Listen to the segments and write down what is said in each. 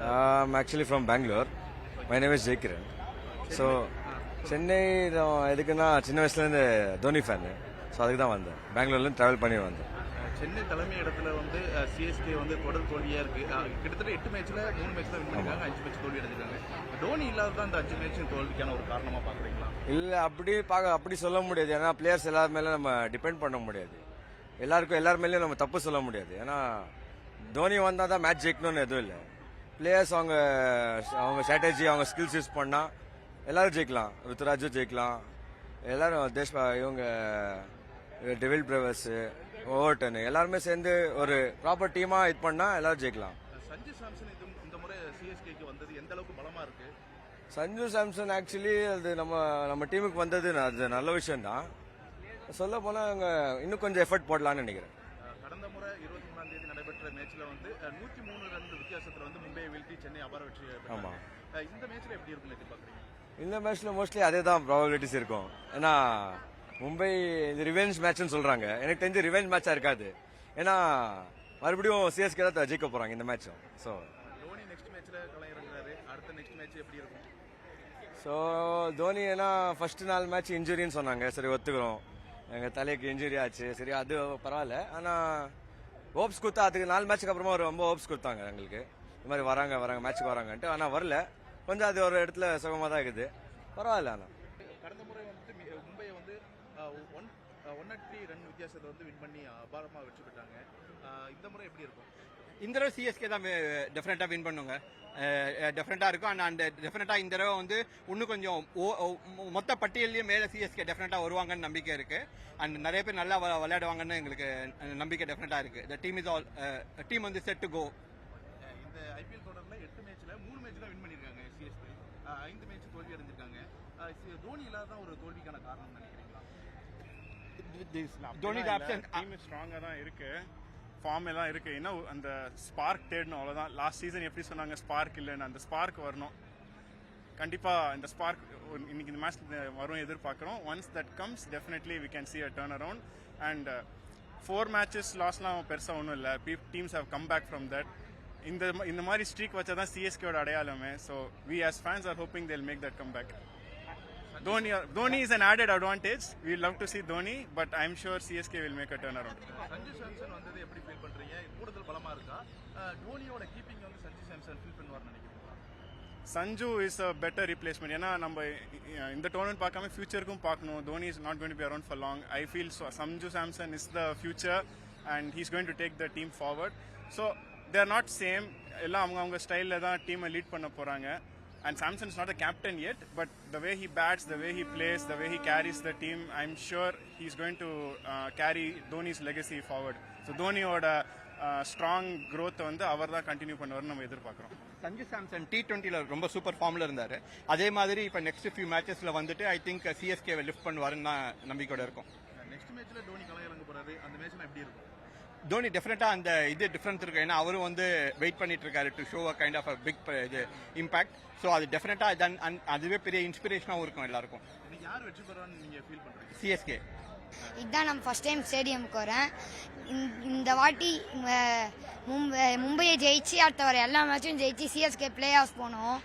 I'm actually from Bangalore. My name is Jay Kiran. So, Chennai எதுக்குன்னா சின்ன வயசுலேருந்து Dhoni fan. So அதுக்கு தான் வந்தேன். பெங்களூர்லேருந்து ட்ராவல் பண்ணி வந்தேன். சென்னை தலைமை இடத்துல வந்து சிஎஸ்கே வந்து தொடர் தோல்வியாக இருக்குது. கிட்டத்தட்ட 8 மேட்ச்சில் 3 மேட்ச் தான் வின் பண்ணிருக்காங்க, 5 மேட்ச் தோல்வி அடைஞ்சிருக்காங்க. தோனி இல்லாத தான் இந்த 5 மேட்ச் தோல்விக்கான ஒரு காரணமாக பார்க்குறீங்களா? இல்லை அப்படி சொல்ல முடியாது. ஏன்னா பிளேயர்ஸ் எல்லார் மேலே நம்ம டிபெண்ட் பண்ண முடியாது. எல்லார் மேலேயும் நம்ம தப்பு சொல்ல முடியாது. ஏன்னா தோனி வந்தால் தான் மேட்ச் ஜெயிக்கணும்னு எதுவும் இல்லை. பிளேயர்ஸ் அவங்க ஸ்ட்ராட்டஜி அவங்க ஸ்கில்ஸ் யூஸ் பண்ணால் எல்லாரும் ஜெயிக்கலாம். ருத்துராஜு ஜெயிக்கலாம், எல்லாரும் இவங்க டெவில் பிரேவர்ஸு, ஓவர்டன் எல்லாருமே சேர்ந்து ஒரு ப்ராப்பர் டீமாக இது பண்ணால் எல்லாரும் ஜெயிக்கலாம். சஞ்சு சாம்சன் இந்த முறை சிஎஸ்கேக்கு வந்தது எந்த அளவுக்கு பலமாக இருக்கு? சஞ்சு சாம்சன் ஆக்சுவலி அது நம்ம டீமுக்கு வந்தது அது நல்ல விஷயம் தான். சொல்ல போனால் அவங்க இன்னும் கொஞ்சம் எஃபர்ட் போடலான்னு நினைக்கிறேன். கடந்த முறை 23ஆம் தேதி நடைபெற்ற மேட்ச்ல வந்து 103 ரன் வித்தியாசத்தில் வந்து மும்பையை வீழ்த்தி சென்னை அபார வெற்றி. ஆமாம், இந்த மேட்ச்ல எப்படி இருக்குன்னு எதிர்பார்க்குறீங்க? இந்த மேட்ச்ல மோஸ்ட்லி அதே தான் ப்ராபபிலிட்டிஸ் இருக்கும். ஏன்னா மும்பை இது ரிவெஞ்ச் மேட்ச்னு சொல்றாங்க. எனக்கு தெரிஞ்சு ரிவெஞ்ச் மேட்சா இருக்காது. ஏன்னா மறுபடியும் சிஎஸ்கே தான் ஜெயிக்க போறாங்க இந்த மேட்சும். ஸோ தோனி நெக்ஸ்ட் மேட்ச்ல கலையிறங்குறாரு. அடுத்த நெக்ஸ்ட் மேட்ச் எப்படி இருக்கும்? ஸோ தோனி ஏன்னா ஃபர்ஸ்ட் 4 மேட்ச் இன்ஜுரின்னு சொன்னாங்க. சரி, ஒத்துக்கிறோம். எங்கள் தலைக்கு இன்ஜுரி ஆச்சு. சரி, அது பரவாயில்ல. ஆனால் ஹோப்ஸ் கொடுத்தா அதுக்கு 4 மேட்ச்சுக்கு அப்புறமா ரொம்ப ஹோப்ஸ் கொடுத்தாங்க எங்களுக்கு. இந்த மாதிரி வராங்க மேட்ச்சுக்கு வராங்கன்ட்டு. ஆனால் வரல. கொஞ்சம் அது ஒரு இடத்துல சுகமாக தான் இருக்குது. பரவாயில்ல. ஆனால் கடந்த முறை வந்து மும்பையை வந்து 103 ரன் வித்தியாசத்தை வந்து வின் பண்ணி அபாரமாக வெற்றி பெற்றாங்க. இந்த முறை எப்படி இருக்கும்? இந்த தடவை சிஎஸ்கே தான் டெஃபினட்டாக வின் பண்ணுங்க. டெஃபினட்டாக இருக்கும். அண்ட் டெஃபினட்டாக இந்த தடவை வந்து இன்னும் கொஞ்சம் மொத்த பட்டியலையும் மேலே சிஎஸ்கே டெஃபினட்டாக வருவாங்கன்னு நம்பிக்கை இருக்கு. அண்ட் நிறைய பேர் நல்லா விளையாடுவாங்கன்னு எங்களுக்கு நம்பிக்கை டெஃபினட்டாக இருக்கு. The team is all team வந்து செட் டு கோ. இந்த ஐபிஎல் தொடரில் 8 மேட்ச்ல 3 மேட்ச் தான் வின் பண்ணியிருக்காங்க சிஎஸ்கே. 5 மேட்ச் தோல்வி அடைஞ்சிருக்காங்க. தோனி இல்லாத ஒரு தோல்விக்கான காரணம் நினைக்கிறீங்களா? தோனி டீம் ஸ்ட்ராங்காக தான் இருக்கு, ஃபார்ம் எல்லாம் இருக்கு. இன்னும் அந்த ஸ்பார்க் தேடணும், அவ்வளோதான். லாஸ்ட் சீசன் எப்படி சொன்னாங்க ஸ்பார்க் இல்லைன்னு, அந்த ஸ்பார்க் வரணும். கண்டிப்பாக இந்த ஸ்பார்க் இன்னைக்கு இந்த மேட்ச் வரும் எதிர்பார்க்குறோம். Once that comes definitely we can see a turn around. And 4 matches லாஸ்ட்லாம் பெருசாக ஒன்றும் இல்லை. Teams have come back from that. இந்த மாதிரி ஸ்ட்ரீக் வச்சா தான் சிஎஸ்கேயோட அடையாளமே. So we as fans are hoping they'll make that come back. Dhoni is an added advantage. We love to see Dhoni, but I'm sure CSK will make a turnaround. Sanju Samson வந்தது எப்படி feel பண்றீங்க? கூடுதல் பலமா இருக்கா? தோனியோட கீப்பிங் வந்து Sanju Samson feel பண்ணுவார்னு நினைக்கிறீங்களா? Sanju is a better replacement. ஏன்னா நம்ம இந்த டோர்னமெண்ட் பார்க்காம ஃபியூச்சருக்கும் பார்க்கணும். Dhoni is not going to be around for long. I feel so Sanju Samson is the future and he's going to take the team forward. So they are not same. எல்லாம் அவங்க ஸ்டைலில் தான் டீமை lead பண்ண போறாங்க. And Samson is not the captain yet, but the way he bats, the way he plays, the way he carries the team, I'm sure he's going to carry Dhoni's legacy forward. So Dhoniயோட strong growth வந்து அவர் தான் continue பண்ணுவார்னு நம்ம எதிர்பார்க்குறோம். சஞ்சு சாம்சன் T20ல ரொம்ப super ஃபார்ம்ல இருந்தாரு. அதே மாதிரி இப்போ நெக்ஸ்ட் ஃபியூ மேட்சஸ்ல வந்துட்டு ஐ திங்க் சிஎஸ்கேவை லிஃப்ட் பண்ணுவாருன்னு தான் நம்பிக்கையோட இருக்கும். நெக்ஸ்ட் மேட்ச்ல டோனி கலையிறங்க போறாரு. அந்த மேட்ச்ல எப்படி இருக்கும்? தோனி டெஃபினட்டா அந்த டிஃபரன்ஸ் இருக்கு. ஏன்னா அவரும் வந்து வெயிட் பண்ணிட்டு இருக்காரு to show a kind of a big impact. So அது டெஃபினட்டா அதுவே பெரிய இன்ஸ்பிரேஷனாகவும் இருக்கும் எல்லாருக்கும். யார் வெற்றி பெறுவான்னு நீங்க ஃபீல் பண்றீங்க? சிஎஸ்கே. இதுதான் நம்ம ஃபர்ஸ்ட் டைம் ஸ்டேடியமுக்கு வரேன். இந்த வாட்டி மும்பையை ஜெயிச்சு அடுத்த வர எல்லா மேட்சும் ஜெயிச்சு சிஎஸ்கே பிளே ஆஃப் போனோம்.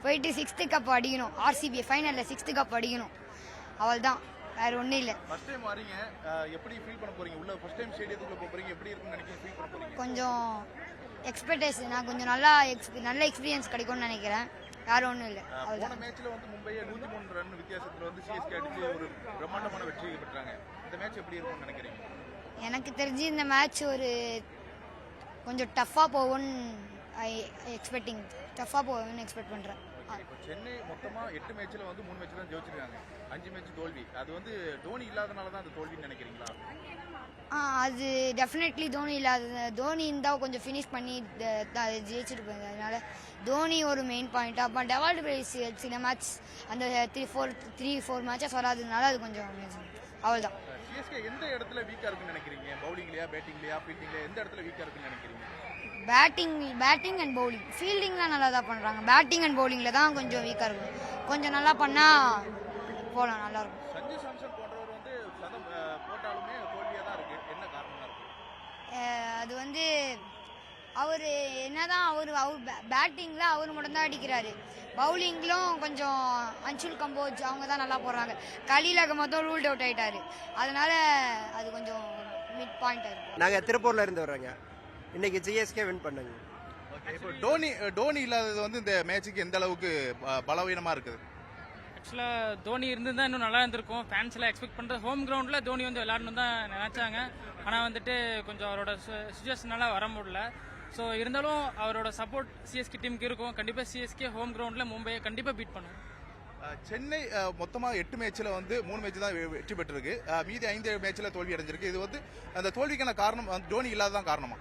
போயிட்டு 6th கப் அடிக்கணும். ஆர்சிபி ஃபைனலில் 6th கப் அடிக்கணும். அவள் தான், வேற ஒன்றும் இல்லை. ஃபர்ஸ்ட் டைம் வரீங்க, எப்படி ஃபீல் பண்ண போறீங்க? உள்ள ஃபர்ஸ்ட் டைம் ஸ்டேடியத்துக்குள்ள போறீங்க, எப்படி இருக்குன்னு நினைக்கிறீங்க? ஃபீல் பண்ண போறீங்க? கொஞ்சம் எக்ஸ்பெக்டேஷன், நான் கொஞ்சம் நல்ல எக்ஸ்பீரியன்ஸ் கிடைக்கும்னு நினைக்கிறேன். வேற ஒன்றும் இல்லை. போன மேட்ச்ல வந்து மும்பையை 103 ரன் வித்தியாசத்துல வந்து சிஎஸ்கே அடிச்சு ஒரு பிரம்மாண்டமான வெற்றி பெற்றாங்க. இந்த மேட்ச் எப்படி இருக்கும்னு நினைக்கிறீங்க? எனக்கு தெரிஞ்சு இந்த மேட்ச் ஒரு கொஞ்சம் டஃப்பாக போகும்னு எக்ஸ்பெக்ட் பண்ணுறேன். இப்போ சென்னை மொத்தமா 8 மேட்ச்ல வந்து 3 மேட்ச் தான் ஜெயிச்சிருக்காங்க, 5 மேட்ச் தோல்வி. அது வந்து தோனி இல்லாதனால தான் அந்த தோல்வின்னு நினைக்கிறீங்களா? அது டெஃபினெட்லி தோனி இருந்தால் கொஞ்சம் ஃபினிஷ் பண்ணி ஜெயிச்சுட்டு போயிருங்க. அதனால தோனி ஒரு மெயின் பாயிண்ட். அப்போ டெவால்டு பிரைஸ் சில மேட்ச் அந்த 3-4 மேட்சஸ் வராதுனால அது கொஞ்சம் அவ்வளோதான். சிஎஸ்கே எந்த இடத்துல வீக்கா இருக்குன்னு நினைக்கிறீங்க? பவுலிங்லையா, பேட்டிங்லையா, ஃபீல்டிங்லையா, எந்த இடத்துல வீக்கா இருக்குன்னு நினைக்கிறீங்க? Batting and bowling. ஃபீல்டிங்லாம் நல்லா தான் பண்ணுறாங்க. பேட்டிங் அண்ட் பவுலிங்கில் தான் கொஞ்சம் வீக்காக இருக்கும். கொஞ்சம் நல்லா பண்ணால் போகலாம், நல்லாயிருக்கும். சஞ்சு சாம்சன் போன்றவர் வந்து சதம் போட்டாலுமே தோல்வியாக தான் இருக்குது. என்ன காரணமாக இருக்குது? அது வந்து அவர் என்னதான் அவர் பேட்டிங்கில் அவர் மட்டும்தான் அடிக்கிறாரு, பவுலிங்லும் கொஞ்சம் அன்சுல் கம்போஜ் அவங்க தான் நல்லா போடுறாங்க. கலீல் மொத்தம் ரூல்ட் அவுட் ஆகிட்டாரு, அதனால அது கொஞ்சம் மிட் பாயிண்டாக இருக்கும். நாங்கள் திருப்பூர்ல இருந்து வர்றோங்க. இன்னைக்கு சிஎஸ்கே வின் பண்ணுங்க. இப்போ டோனி இல்லாதது வந்து இந்த மேட்சுக்கு எந்த அளவுக்கு பலவீனமா இருக்குது? ஆக்சுவலாக தோனி இருந்திருந்தா இன்னும் நல்லா இருந்திருக்கும். ஃபேன்ஸ் எல்லாம் எக்ஸ்பெக்ட் பண்ணுறது ஹோம் கிரவுண்டில் தோனி வந்து விளையாடணும் தான் நினச்சாங்க. ஆனால் வந்துட்டு கொஞ்சம் அவரோட சுச்சுவேஷனால வர முடியல. ஸோ இருந்தாலும் அவரோட சப்போர்ட் சிஎஸ்கே டீமுக்கு இருக்கும். கண்டிப்பாக சிஎஸ்கே ஹோம் கிரவுண்டில் மும்பையை கண்டிப்பாக பீட் பண்ணும். சென்னை மொத்தமாக 8 மேட்ச்சில் வந்து 3 மேட்ச் தான் வெற்றி பெற்றிருக்கு. மீதி 5 மேட்ச்சில் தோல்வி அடைஞ்சிருக்கு. இது வந்து அந்த தோல்விக்கான காரணம் டோனி இல்லாததான் காரணமா?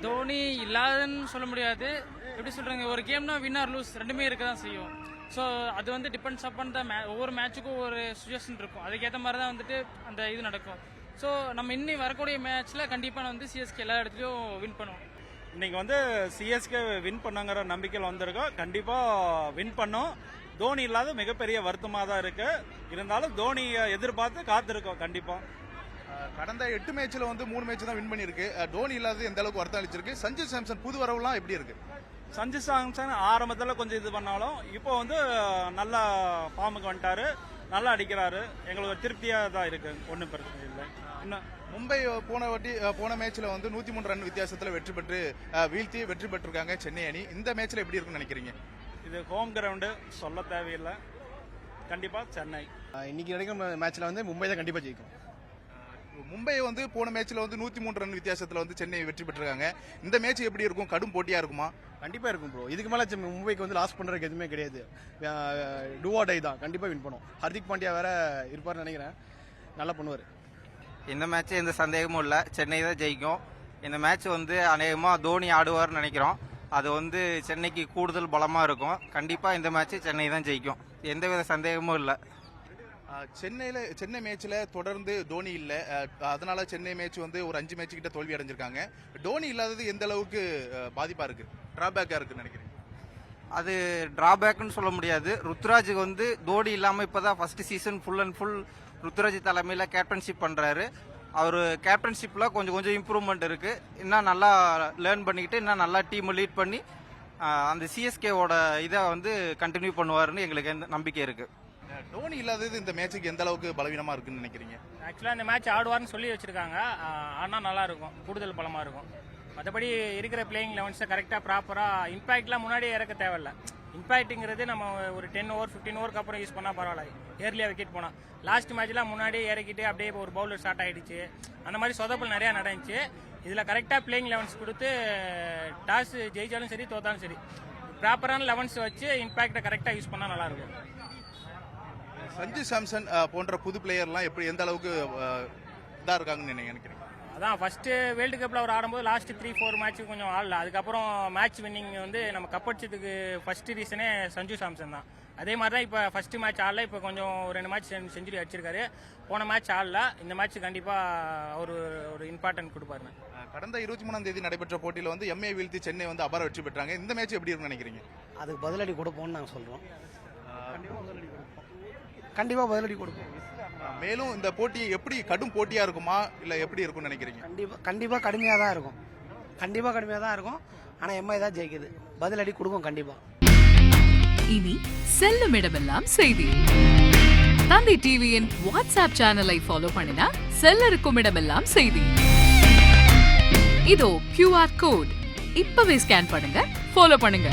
தோனி இல்லாதன்னு சொல்ல முடியாது. எப்படி சொல்கிறாங்க, ஒரு கேம்னா வின் ஆர் லூஸ் ரெண்டுமே இருக்க தான் செய்யும். ஸோ அது வந்து டிபெண்ட்ஸ் அப்பான் த ஒவ்வொரு மேட்சுக்கும் ஒரு சுச்சுவேஷன் இருக்கும். அதுக்கேற்ற மாதிரி தான் வந்துட்டு அந்த இது நடக்கும். ஸோ நம்ம இன்னி வரக்கூடிய மேட்ச்சில் கண்டிப்பாக வந்து சிஎஸ்கே எல்லா இடத்துலையும் வின் பண்ணுவோம். இன்னைக்கு வந்து சிஎஸ்கே வின் பண்ணங்கிற நம்பிக்கையில் வந்திருக்கோம். கண்டிப்பாக வின் பண்ணோம். தோனி இல்லாத மிகப்பெரிய வருத்தமாக தான் இருக்கு. இருந்தாலும் தோனியை எதிர்பார்த்து காத்திருக்கோம். கண்டிப்பாக கடந்த 8 மேட்ச்ல வந்து 3 மேட்ச் தான் வின் பண்ணிருக்கு. டோனி இல்லாதது எந்த அளவுக்கு வருத்தம் அளிச்சிருக்கு? சஞ்சு சாம்சன் புது வரவுலாம் எப்படி இருக்கு? சஞ்சு சாம்சன் ஆரம்பத்தில் கொஞ்சம் இது பண்ணாலும் இப்போ வந்து நல்லா ஃபார்முக்கு வந்துட்டாரு, நல்லா அடிக்கிறாரு. எங்களுக்கு திருப்தியாக தான் இருக்கு, ஒன்றும் பிரச்சனை இல்லை. இன்னும் மும்பை போன மேட்ச்ல வந்து 103 ரன் வித்தியாசத்துல வீழ்த்தி வெற்றி பெற்றிருக்காங்க சென்னை அணி. இந்த மேட்ச்ல எப்படி இருக்குன்னு நினைக்கிறீங்க? இது ஹோம் கிரவுண்டு, சொல்ல தேவையில்லை. கண்டிப்பாக சென்னை இன்னைக்கு நடக்கிற மேட்ச்ல வந்து மும்பை தான் கண்டிப்பாக ஜெயிக்கும். மும்பை வந்து போன மேட்ச்ல வந்து 103 ரன் வித்தியாசத்துல வந்து சென்னை வெற்றி பெற்றிருக்காங்க. இந்த மேட்ச் எப்படி இருக்கும்? கடும் போட்டியா இருக்குமா? கண்டிப்பாக இருக்கும் ப்ரோ. இதுக்கு மேலே மும்பைக்கு வந்து லாஸ் பண்ணுறதுக்கு எதுவுமே கிடையாது. டூ ஆர் டை தான், கண்டிப்பாக வின் பண்ணும். ஹர்திக் பாண்டியா வேற இருப்பார்னு நினைக்கிறேன், நல்லா பண்ணுவார். இந்த மேட்ச் எந்த சந்தேகமும் இல்லை, சென்னை தான் ஜெயிக்கும். இந்த மேட்ச் வந்து அநேகமாக தோனி ஆடுவார்னு நினைக்கிறோம். அது வந்து சென்னைக்கு கூடுதல் பலமாக இருக்கும். கண்டிப்பாக இந்த மேட்ச் சென்னை தான் ஜெயிக்கும், எந்தவித சந்தேகமும் இல்லை. சென்னை மேட்ச்ல தொடர்ந்து தோனி இல்ல, அதனால சென்னை மேட்ச் வந்து ஒரு 5 மேட்ச் கிட்ட தோல்வி அடைஞ்சிருக்காங்க. டோனி இல்லாதது எந்த அளவுக்கு பாதிப்பா இருக்கு, டிராபேக்கா இருக்குன்னு நினைக்கிறீங்க? அது டிராபேக்னு சொல்ல முடியாது. ருத்ராஜுக்கு வந்து தோனி இல்லாமல் இப்போதான் first season full and full Ruturaj தலைமையில் கேப்டன்ஷிப் பண்ணுறாரு. அவர் கேப்டன்ஷிப்பில் கொஞ்சம் இம்ப்ரூவ்மெண்ட் இருக்கு. இன்னும் நல்லா லேர்ன் பண்ணிக்கிட்டு இன்னும் நல்லா டீமை லீட் பண்ணி அந்த சிஎஸ்கேவோட இதை வந்து கண்டினியூ பண்ணுவாருன்னு எங்களுக்கு நம்பிக்கை இருக்கு. டோனி இல்லாதது இந்த மேட்சுக்கு எந்த அளவுக்கு பலவீனமா இருக்குன்னு நினைக்கிறீங்க? ஆக்சுவலாக இந்த மேட்ச் ஆடுவார்னு சொல்லி வச்சிருக்காங்க. ஆனால் நல்லா இருக்கும், கூடுதல் பலமாக இருக்கும். மற்றபடி இருக்கிற பிளேயிங் லெவன்ஸை கரெக்டாக ப்ராப்பராக இம்பாக்ட்லாம் முன்னாடியே இறக்க தேவையில்ல. இம்பாக்ட்டுங்கிறது நம்ம ஒரு 10 ஓவர் 15 ஓவருக்கு அப்புறம் யூஸ் பண்ணால் பரவாயில்ல, ஏர்லியாக விக்கெட் போனால். லாஸ்ட் மேட்ச்லாம் முன்னாடியே இறக்கிட்டு அப்படியே ஒரு பவுலர் ஸ்டார்ட் ஆகிடுச்சு. அந்த மாதிரி சொதப்பல் நிறையா நடந்துச்சு. இதில் கரெக்டாக பிளேயிங் லெவன்ஸ் கொடுத்து டாஸ் ஜெயிச்சாலும் சரி தோத்தாலும் சரி ப்ராப்பரான லெவன்ஸ் வச்சு இம்பாக்டை கரெக்டாக யூஸ் பண்ணால் நல்லாயிருக்கும். சஞ்சு சாம்சன் போன்ற புது பிளேயர்லாம் எப்படி எந்த அளவுக்கு இதாக இருக்காங்கன்னு நினைக்கிறீங்க? அதான் ஃபர்ஸ்ட் வேர்ல்டு கப்பில் அவர் ஆடும்போது லாஸ்ட் 3-4 மேட்ச் கொஞ்சம் ஆடல. அதுக்கப்புறம் மேட்ச் வின்னிங் வந்து நம்ம கப் அடிச்சதுக்கு ஃபர்ஸ்ட் ரீசனே சஞ்சு சாம்சன் தான். அதே மாதிரி தான் இப்போ ஃபர்ஸ்ட் மேட்ச் ஆடல, இப்போ கொஞ்சம் 2 மேட்ச் செஞ்சுரி அடிச்சிருக்காரு. போன மேட்ச் ஆடல, இந்த மேட்ச் கண்டிப்பாக அவர் ஒரு இம்பார்ட்டன்ட் கொடுப்பாரு. கடந்த 23ஆம் தேதி நடைபெற்ற போட்டியில் வந்து எம்ஏ வீழ்த்தி சென்னை வந்து அபார வெற்றி பெற்றாங்க. இந்த மேட்ச் எப்படி இருக்குன்னு நினைக்கிறீங்க? அதுக்கு பதிலடி கொடுப்போம்னு நாங்கள் சொல்கிறோம். கண்டிப்பாக பதிலடி கொடுப்போம். மேலும் இந்த போட்டி எப்படி கடும் போட்டியா இருக்குமா இல்ல எப்படி இருக்கும்னு நினைக்கிறீங்க? கண்டிப்பாக கடுமையாக தான் இருக்கும். கண்டிப்பாக கடுமையாக தான் இருக்கும். ஆனால் எம்ஐ தான் ஜெயிக்குது. பதிலடி கொடுக்கும் கண்டிப்பாக. இனி செல்லும் இடமெல்லாம் செய்தி. தந்தை டிவியின் வாட்ஸ்அப் சேனலை ஃபாலோ பண்ணினா செல்லருக்கும் இடமெல்லாம் செய்தி. இதோ QR கோட் இப்பவே ஸ்கேன் பண்ணுங்க, ஃபாலோ பண்ணுங்க.